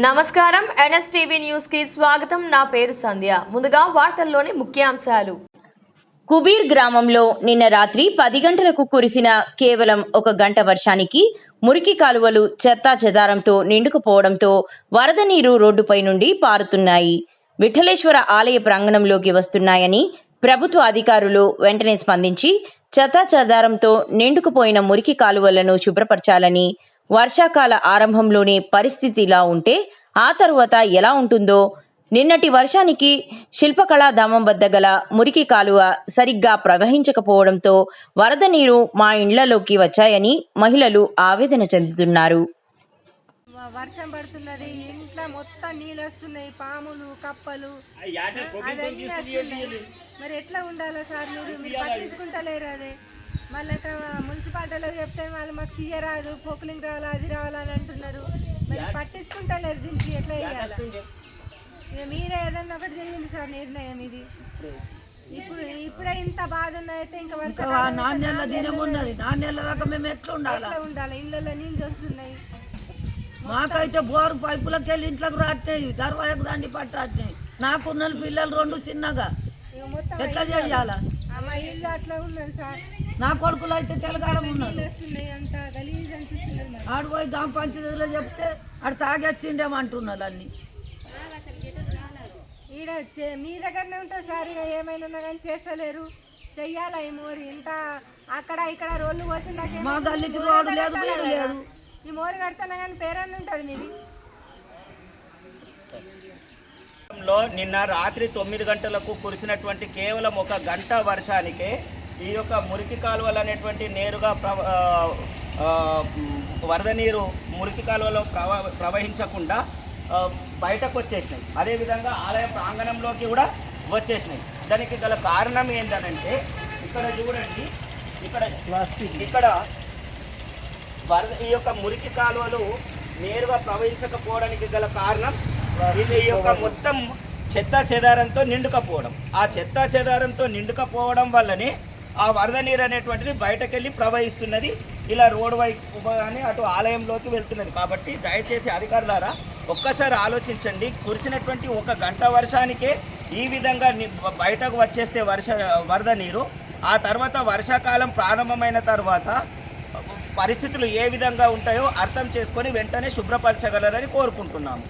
నమస్కారం NSTV news కి స్వాగతం. నా పేరు సంధ్య. ముందుగా వార్తల్లోని ముఖ్యాంశాలు. కుబీర్ గ్రామంలో నిన్న రాత్రి 10 గంటలకు కురిసిన కేవలం 1 గంట వర్షానికి మురికి కాలువలు చెత్తా చెదారంతో నిండుకుపోవడంతో వరద నీరు రోడ్డుపై నుండి పారుతున్నాయి. విఠలేశ్వర ఆలయ ప్రాంగణంలోకి వస్తున్నాయని ప్రభుత్వ అధికారులు వెంటనే స్పందించి చెత్తా చెదారంతో నిండుకుపోయిన మురికి కాలువలను శుభ్రపరచాలని, వర్షాకాల ఆరంభంలోనే పరిస్థితి ఇలా ఉంటే ఆ తరువాత ఎలా ఉంటుందో, నిన్నటి వర్షానికి శిల్పకళాధామం వద్ద గల మురికి కాలువ సరిగ్గా ప్రవహించకపోవడంతో వరద నీరు మా ఇండ్లలోకి వచ్చాయని మహిళలు ఆవేదన చెందుతున్నారు. వర్షం పడుతున్నది, ఇంట్లో మొత్తం నీళ్ళు వస్తున్నాయి, పాములు కప్పలు అవన్నీ వస్తున్నాయి. మరి ఎట్లా ఉండాలో సార్? మీరు పట్టించుకుంటలేరు. అదే మళ్ళీ మున్సిపాలిటీలో చెప్తే వాళ్ళు మాకు తీయరాదు, పొక్కులింగ్ రావాలా, అది రావాలని అంటున్నారు. మరి పట్టించుకుంటలేరు. దీనికి ఎట్లా వేయాలి? మీరే ఏదన్నా ఒకటి చేయండి సార్. నిర్ణయం ఇది. ఇప్పుడే ఇంత బాధ ఉన్నదైతే ఇంకా ఉండాలి. ఇళ్ళలో నీళ్ళు వస్తున్నాయి. మాకైతే బోరు పైపులకి వెళ్ళి ఇంట్లోకి రాట్నాయి, దర్వాజకు దండి పట్టాయి. నాకున్న పిల్లలు 2 చిన్నగా ఎట్లా చేయాల? మా ఇల్లు అట్లా ఉన్నది సార్. నా కొడుకులు అయితే తెలంగాణ ఉన్నారు. అంత గలీజ్ అనిపిస్తున్నది. ఆడు పోయి దాని పంచదిలో చెప్తే ఆడు తాగొచ్చిండేమంటున్నారు అన్ని. ఈడ మీ దగ్గరనే ఉంటుంది సార్. ఇక ఏమైనా కానీ చేస్తలేరు. చెయ్యాలా ఈ మోరి? ఇంత అక్కడ ఇక్కడ రోడ్లు పోసిందాక మా గల్లీకి రోడ్డు లేదు, వీడు లేదు. ఈ మోరి కడుతున్నా కానీ పేరన్న ఉంటుంది మీది. నిన్న రాత్రి 9 గంటలకు కురిసినటువంటి కేవలం 1 గంట వర్షానికే ఈ యొక్క మురికి కాలువలు అనేటువంటి నేరుగా వరద నీరు మురికి కాలువలో ప్రవహించకుండా బయటకు వచ్చేసినాయి. అదేవిధంగా ఆలయ ప్రాంగణంలోకి కూడా వచ్చేసినాయి. దానికి గల కారణం ఏంటంటే ఇక్కడ చూడండి, ఇక్కడ వరద ఈ యొక్క మురికి కాలువలు నేరుగా ప్రవహించకపోవడానికి గల కారణం ఇది ఈ యొక్క మొత్తం చెత్తా చెదారంతో నిండుకపోవడం. ఆ చెత్తా చెదారంతో నిండుకపోవడం వల్లనే ఆ వరద నీరు అనేటువంటిది బయటకెళ్ళి ప్రవహిస్తున్నది. ఇలా రోడ్డు వైపు కానీ అటు ఆలయంలోకి వెళ్తున్నది. కాబట్టి దయచేసి అధికారులారా ఒక్కసారి ఆలోచించండి. కురిసినటువంటి 1 గంట వర్షానికే ఈ విధంగా బయటకు వచ్చేస్తే వరద నీరు, ఆ తర్వాత వర్షాకాలం ప్రారంభమైన తర్వాత పరిస్థితులు ఏ విధంగా ఉంటాయో అర్థం చేసుకొని వెంటనే శుభ్రపరచగలరని కోరుకుంటున్నాము.